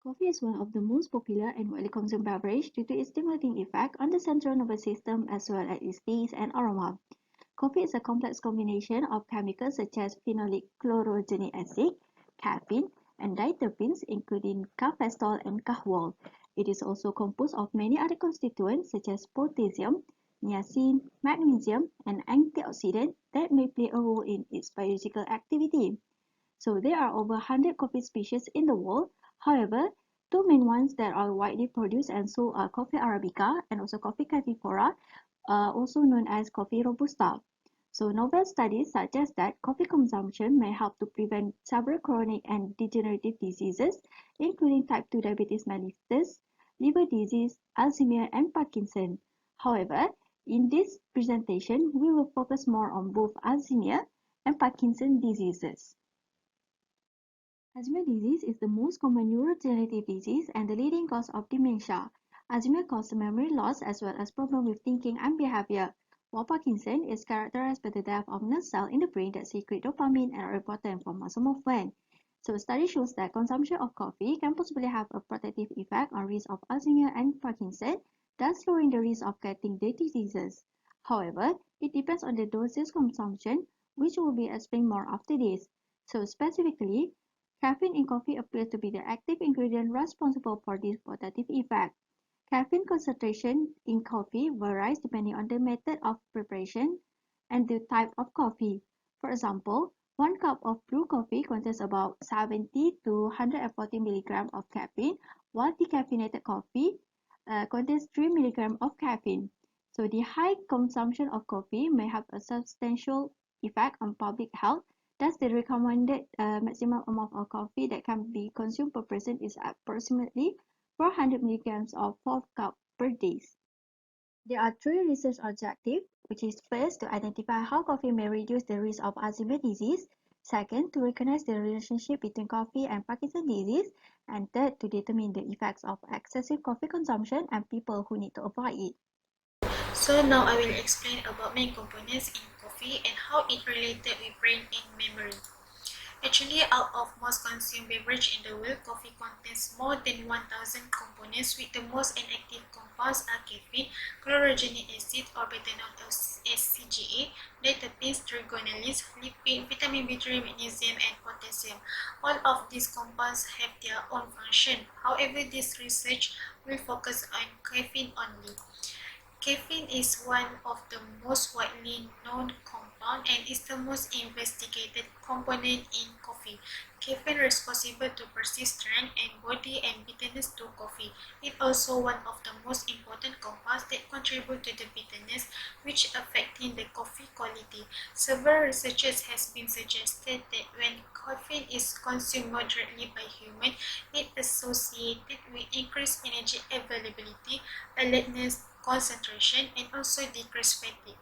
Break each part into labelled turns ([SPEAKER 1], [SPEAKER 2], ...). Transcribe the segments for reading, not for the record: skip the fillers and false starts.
[SPEAKER 1] Coffee is one of the most popular and widely consumed beverage due to its stimulating effect on the central nervous system as well as its taste and aroma. Coffee is a complex combination of chemicals such as phenolic chlorogenic acid, caffeine, and diterpenes, including caffeostol and kahwol. It is also composed of many other constituents such as potassium, niacin, magnesium, and antioxidants that may play a role in its biological activity. So there are over 100 coffee species in the world. However, two main ones that are widely produced and sold are coffee arabica and also coffee catifora, also known as coffee robusta. So novel studies suggest that coffee consumption may help to prevent several chronic and degenerative diseases, including type 2 diabetes mellitus, liver disease, Alzheimer, and Parkinson. However, in this presentation, we will focus more on both Alzheimer and Parkinson diseases. Alzheimer's disease is the most common neurodegenerative disease and the leading cause of dementia. Alzheimer's causes memory loss as well as problems with thinking and behavior, while Parkinson is characterized by the death of nerve cells in the brain that secrete dopamine and are important for muscle movement. So, a study shows that consumption of coffee can possibly have a protective effect on risk of Alzheimer's and Parkinson, thus lowering the risk of getting the diseases. However, it depends on the dosage consumption, which will be explained more after this. So, specifically, caffeine in coffee appears to be the active ingredient responsible for this protective effect. Caffeine concentration in coffee varies depending on the method of preparation and the type of coffee. For example, 1 cup of brew coffee contains about 70 to 140 milligrams of caffeine, while decaffeinated coffee contains 3 milligrams of caffeine. So the high consumption of coffee may have a substantial effect on public health. Thus, the recommended maximum amount of coffee that can be consumed per person is approximately 400 milligrams of 4 cup per day. There are three research objectives, which is first to identify how coffee may reduce the risk of Alzheimer's disease, second to recognize the relationship between coffee and Parkinson's disease, and third to determine the effects of excessive coffee consumption and people who need to avoid it.
[SPEAKER 2] So now I will explain about main components in coffee and how it related with brain and memory. Actually, out of most consumed beverage in the world, coffee contains more than 1,000 components, with the most inactive compounds are caffeine, chlorogenic acid or better known as SCGA, terpenes, trigonales, lipid, vitamin B3, magnesium, and potassium. All of these compounds have their own function. However, this research will focus on caffeine only. Caffeine is one of the most widely known compounds and is the most investigated component in coffee. Caffeine is responsible to persist strength and body and bitterness to coffee. It is also one of the most important compounds that contribute to the bitterness, which affecting the coffee quality. Several researchers has been suggested that when caffeine is consumed moderately by humans, it is associated with increased energy availability, alertness, concentration, and also decreased fatigue.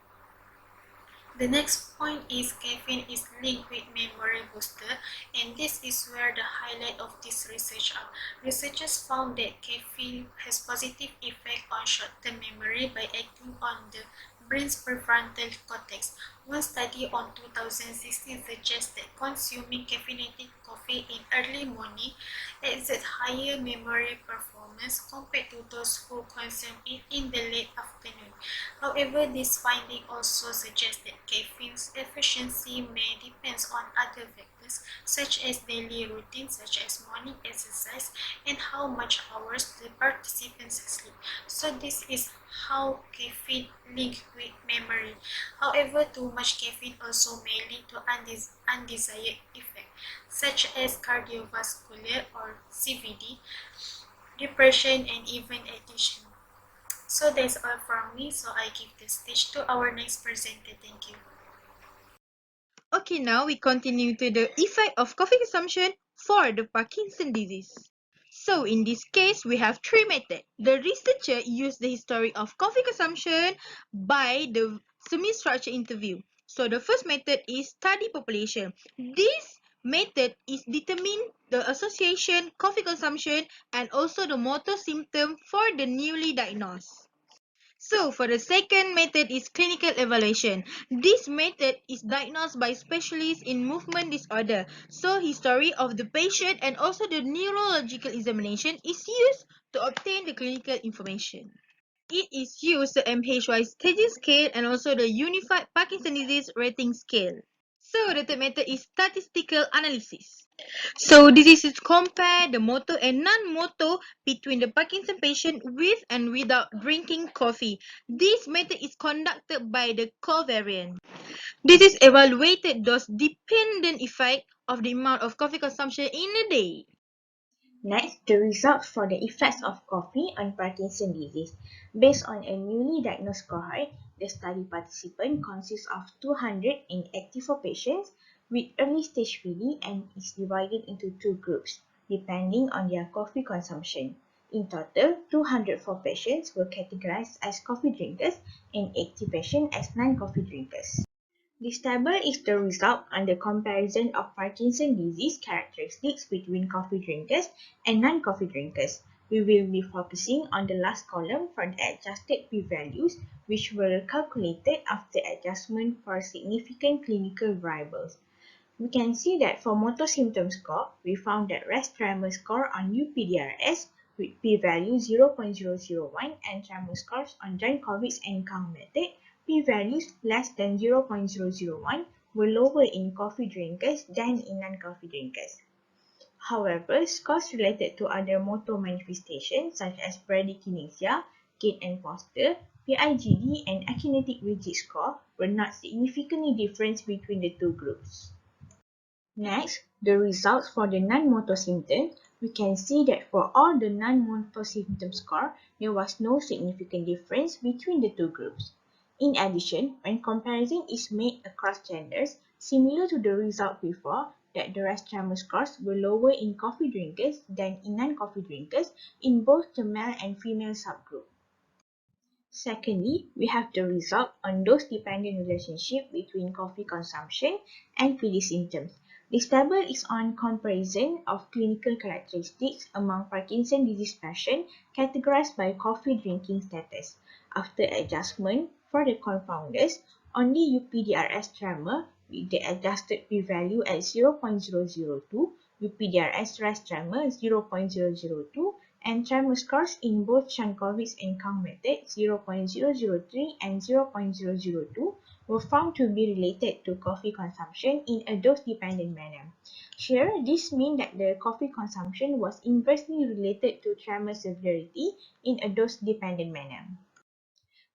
[SPEAKER 2] The next point is caffeine is linked with memory booster, and this is where the highlight of this research are. Researchers found that caffeine has positive effect on short-term memory by acting on the brain's prefrontal cortex. One study on 2016 suggests that consuming caffeinated coffee in early morning exerts higher memory performance compared to those who consume it in the late afternoon. However, this finding also suggests that caffeine's efficiency may depend on other factors such as daily routine, such as morning exercise, and how much hours the participants sleep. So this is how caffeine links with memory. However, too much caffeine also may lead to undesired effects such as cardiovascular or CVD, depression, and even addiction. So that's all from me. So I give the stage to our next presenter. Thank you.
[SPEAKER 3] Okay, now we continue to the effect of coffee consumption for the Parkinson disease. So in this case, we have three methods. The researcher used the history of coffee consumption by the semi-structured interview. So the first method is study population. This method is determine the association, coffee consumption, and also the motor symptom for the newly diagnosed. So, for the second method is clinical evaluation. This method is diagnosed by specialists in movement disorder. So, history of the patient and also the neurological examination is used to obtain the clinical information. It is used the MHY staging scale and also the Unified Parkinson Disease Rating Scale. So, the third method is statistical analysis. So this is to compare the motor and non-motor between the Parkinson patient with and without drinking coffee. This method is conducted by the covariant. This is evaluated dose dependent effect of the amount of coffee consumption in a day.
[SPEAKER 4] Next, the results for the effects of coffee on Parkinson's disease. Based on a newly diagnosed cohort, the study participant consists of 284 patients with early stage PD and is divided into two groups, depending on their coffee consumption. In total, 204 patients were categorized as coffee drinkers and 80 patients as non-coffee drinkers. This table is the result on the comparison of Parkinson's disease characteristics between coffee drinkers and non-coffee drinkers. We will be focusing on the last column for the adjusted p-values, which were calculated after adjustment for significant clinical variables. We can see that for motor symptom score, we found that rest tremor score on UPDRS with p-value 0.001 and tremor scores on John Kovitz and Kang method, p-values less than 0.001 were lower in coffee drinkers than in non-coffee drinkers. However, scores related to other motor manifestations such as bradykinesia, gait and posture, PIGD, and akinetic rigid score were not significantly different between the two groups. Next, the results for the non-motor symptoms. We can see that for all the non-motor symptom score, there was no significant difference between the two groups. In addition, when comparison is made across genders, similar to the result before, that the rest tremor scores were lower in coffee drinkers than in non-coffee drinkers in both the male and female subgroup. Secondly, we have the result on dose-dependent relationship between coffee consumption and PD symptoms. This table is on comparison of clinical characteristics among Parkinson's disease patients categorized by coffee drinking status. After adjustment for the confounders, only UPDRS tremor with the adjusted p-value at 0.002, UPDRS rest tremor 0.002, and tremor scores in both Shankovitz and Kang method 0.003 and 0.002 were found to be related to coffee consumption in a dose-dependent manner. Here, this means that the coffee consumption was inversely related to tremor severity in a dose-dependent manner.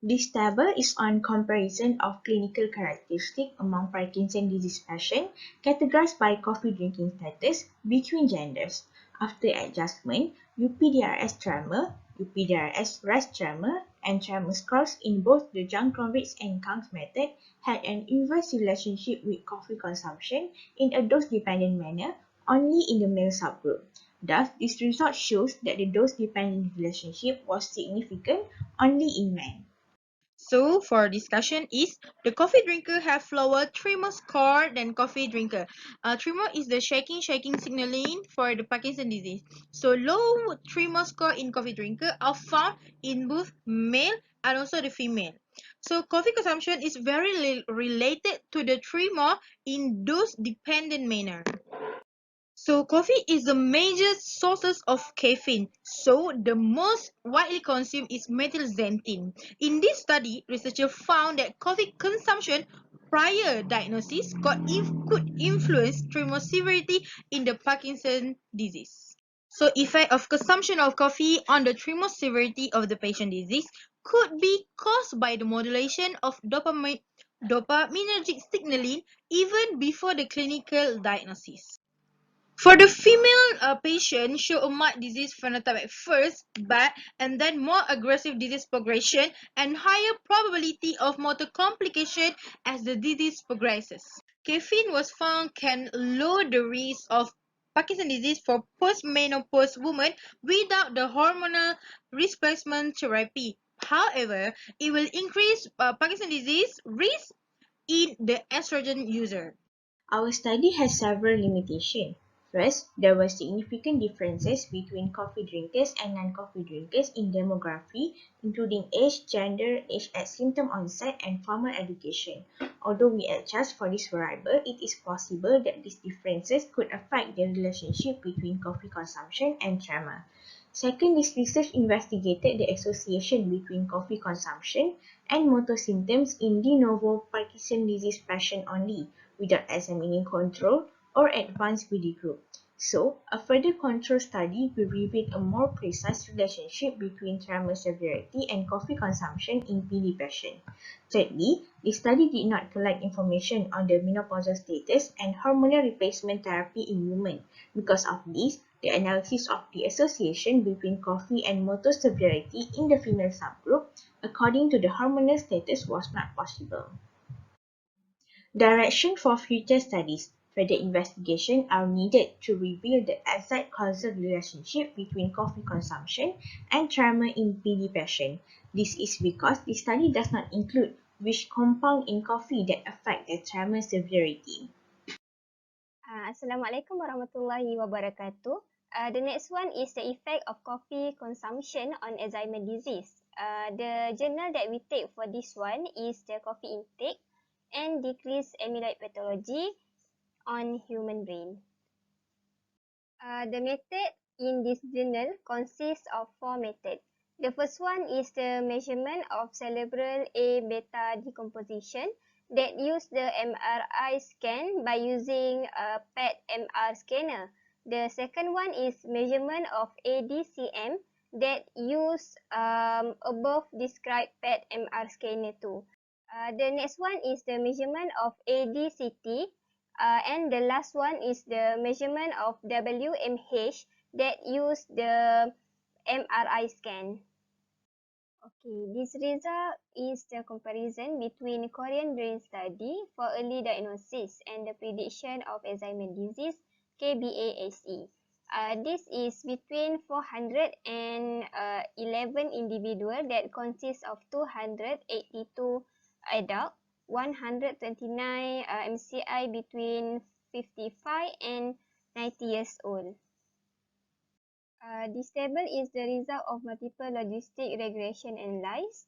[SPEAKER 4] This table is on comparison of clinical characteristics among Parkinson's disease patients categorized by coffee drinking status between genders. After adjustment, UPDRS tremor, UPDRS rest tremor, and tremor scores in both the Jankovic and Kang's method had an inverse relationship with coffee consumption in a dose-dependent manner only in the male subgroup. Thus, this result shows that the dose-dependent relationship was significant only in men.
[SPEAKER 3] So for discussion is the coffee drinker have lower tremor score than coffee drinker. Tremor is the shaking signaling for the Parkinson disease. So low tremor score in coffee drinker are found in both male and also the female. So coffee consumption is very related to the tremor in dose dependent manner. So coffee is the major sources of caffeine. So the most widely consumed is methylxanthine. In this study, researchers found that coffee consumption prior diagnosis could influence tremor severity in the Parkinson disease. So effect of consumption of coffee on the tremor severity of the patient disease could be caused by the modulation of dopaminergic signaling even before the clinical diagnosis. For the female patient, show a mild disease phenotype at first, but and then more aggressive disease progression and higher probability of motor complication as the disease progresses. Caffeine was found can lower the risk of Parkinson's disease for postmenopause women without the hormonal replacement therapy. However, it will increase Parkinson's disease risk in the estrogen user.
[SPEAKER 4] Our study has several limitations. First, there were significant differences between coffee drinkers and non-coffee drinkers in demography, including age, gender, age at symptom onset, and formal education. Although we adjust for this variable, it is possible that these differences could affect the relationship between coffee consumption and tremor. Second, this research investigated the association between coffee consumption and motor symptoms in de novo Parkinson's disease patients only, without examining control or advanced PD group. So, a further control study will reveal a more precise relationship between tremor severity and coffee consumption in PD patients. Thirdly, the study did not collect information on the menopausal status and hormonal replacement therapy in women. Because of this, the analysis of the association between coffee and motor severity in the female subgroup according to the hormonal status was not possible. Direction for future studies. Further investigation are needed to reveal the exact causal relationship between coffee consumption and tremor in PD patients. This is because the study does not include which compound in coffee that affect the tremor severity.
[SPEAKER 5] Assalamualaikum warahmatullahi wabarakatuh. The next one is the effect of coffee consumption on Alzheimer's disease. The journal that we take for this one is the coffee intake and decreased amyloid pathology on human brain. The method in this journal consists of 4 methods. The first one is the measurement of cerebral A beta decomposition that use the MRI scan by using a PET-MR scanner. The second one is measurement of ADCM that use above described PET-MR scanner too. The next one is the measurement of ADCT, and the last one is the measurement of WMH that use the MRI scan. Okay, this result is the comparison between Korean brain study for early diagnosis and the prediction of Alzheimer's disease, KBASE. This is between 411 individuals that consists of 282 adults, 129 MCI between 55 and 90 years old. This table is the result of multiple logistic regression analysis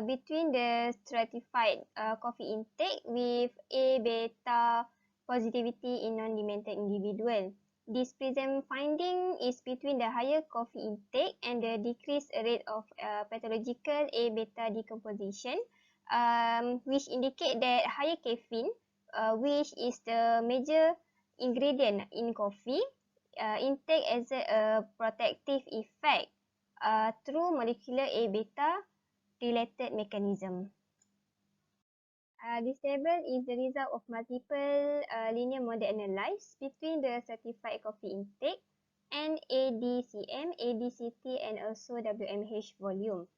[SPEAKER 5] between the stratified coffee intake with A beta positivity in non-demented individual. This present finding is between the higher coffee intake and the decreased rate of pathological A beta decomposition, which indicate that higher caffeine, which is the major ingredient in coffee, intake exert a protective effect through molecular A beta related mechanism. This table is the result of multiple linear model analysis between the certified coffee intake and ADCM, ADCT, and also WMH volume.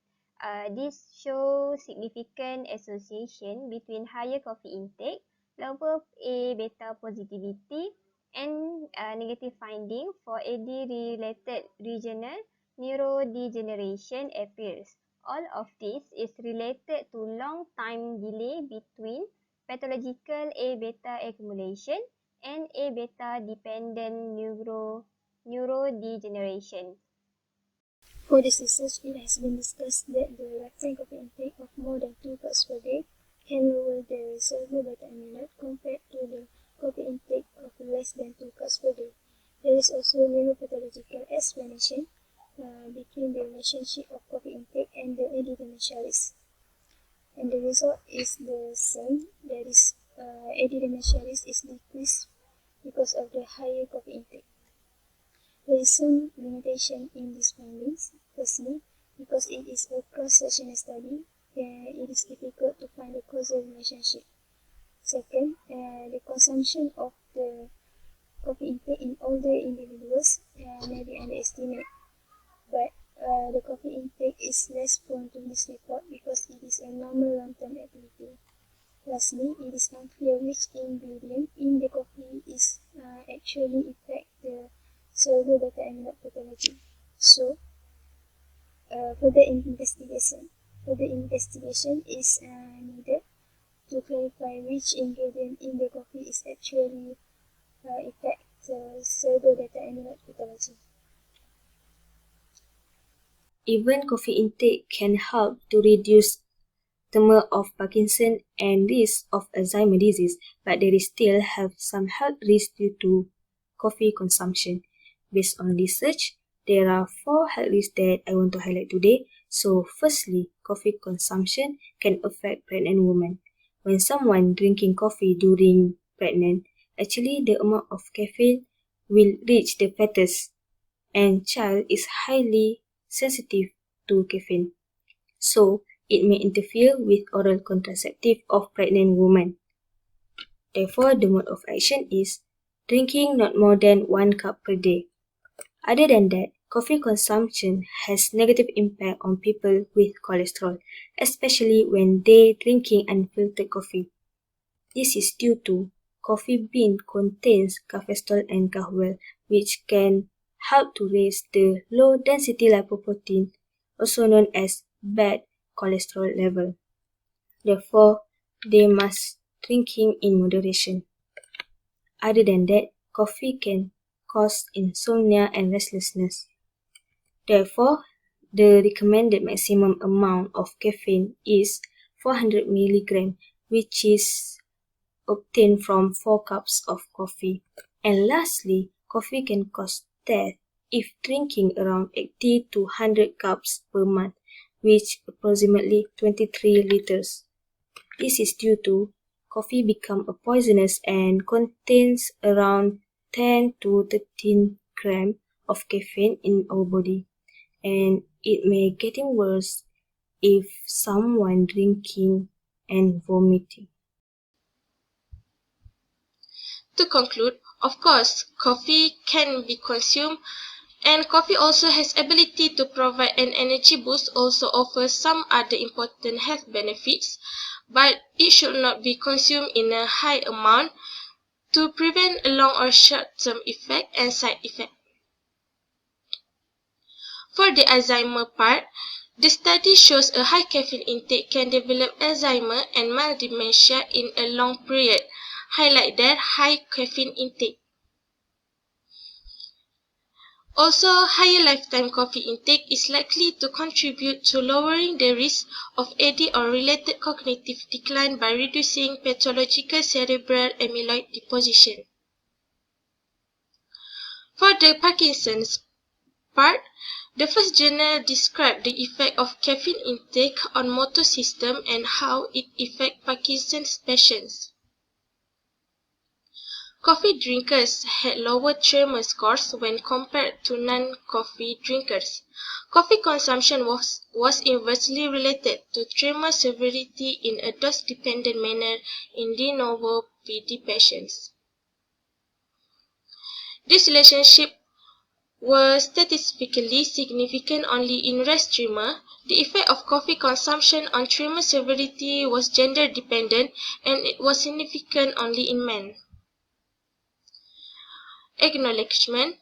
[SPEAKER 5] This shows significant association between higher coffee intake, lower A beta positivity, and negative finding for AD-related regional neurodegeneration appears. All of this is related to long time delay between pathological A beta accumulation and A beta dependent neurodegeneration.
[SPEAKER 6] For this research, it has been discussed that the lifetime coffee intake of more than 2 cups per day can lower the soluble beta amyloid compared to the coffee intake of less than 2 cups per day. There is also a neuropathological explanation between the relationship of coffee intake and the AD dementialis. And the result is the same, that is, AD dementialis is decreased because of the higher coffee intake. There is some limitation in these findings. Firstly, because it is a cross-sectional study, it is difficult to find a causal relationship. Second, the consumption of the coffee intake in older individuals may be underestimated, but the coffee intake is less prone to this report because it is a normal long-term activity. Lastly, it is unclear which ingredient in the coffee is actually affect the soluble beta amyloid pathology. So, further investigation is needed to clarify which ingredient in the coffee is actually affect cerebral data amyloid pathology.
[SPEAKER 7] Even coffee intake can help to reduce tumor of Parkinson and risk of Alzheimer's disease, but there is still have some health risks due to coffee consumption. Based on research, there are 4 health risks that I want to highlight today. So firstly, coffee consumption can affect pregnant women. When someone drinking coffee during pregnant, actually the amount of caffeine will reach the fetus and child is highly sensitive to caffeine. So it may interfere with oral contraceptive of pregnant women. Therefore, the mode of action is drinking not more than 1 cup per day. Other than that, coffee consumption has negative impact on people with cholesterol, especially when they drinking unfiltered coffee. This is due to coffee bean contains caffeine and kahwel, which can help to raise the low density lipoprotein, also known as bad cholesterol level. Therefore, they must drinking in moderation. Other than that, coffee can cause insomnia and restlessness. Therefore, the recommended maximum amount of caffeine is 400 mg, which is obtained from 4 cups of coffee. And lastly, coffee can cause death if drinking around 80 to 100 cups per month, which approximately 23 liters. This is due to coffee become a poisonous and contains around 10 to 13 grams of caffeine in our body, and it may getting worse if someone drinking and vomiting.
[SPEAKER 2] To conclude, of course, coffee can be consumed, and coffee also has ability to provide an energy boost, also offers some other important health benefits, but it should not be consumed in a high amount to prevent a long or short-term effect and side effect. For the Alzheimer part, the study shows a high caffeine intake can develop Alzheimer and mild dementia in a long period. Highlight that high caffeine intake. Also, higher lifetime coffee intake is likely to contribute to lowering the risk of AD or related cognitive decline by reducing pathological cerebral amyloid deposition. For the Parkinson's part, the first journal described the effect of caffeine intake on motor system and how it affects Parkinson's patients. Coffee drinkers had lower tremor scores when compared to non-coffee drinkers. Coffee consumption was inversely related to tremor severity in a dose-dependent manner in de novo PD patients. This relationship was statistically significant only in rest tremor. The effect of coffee consumption on tremor severity was gender-dependent, and it was significant only in men. Acknowledgement.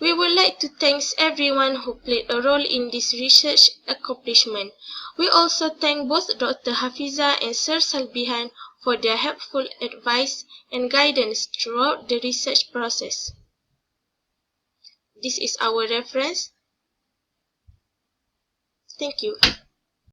[SPEAKER 2] We would like to thank everyone who played a role in this research accomplishment. We also thank both Dr. Hafiza and Sir Salbihan for their helpful advice and guidance throughout the research process. This is our reference. Thank you.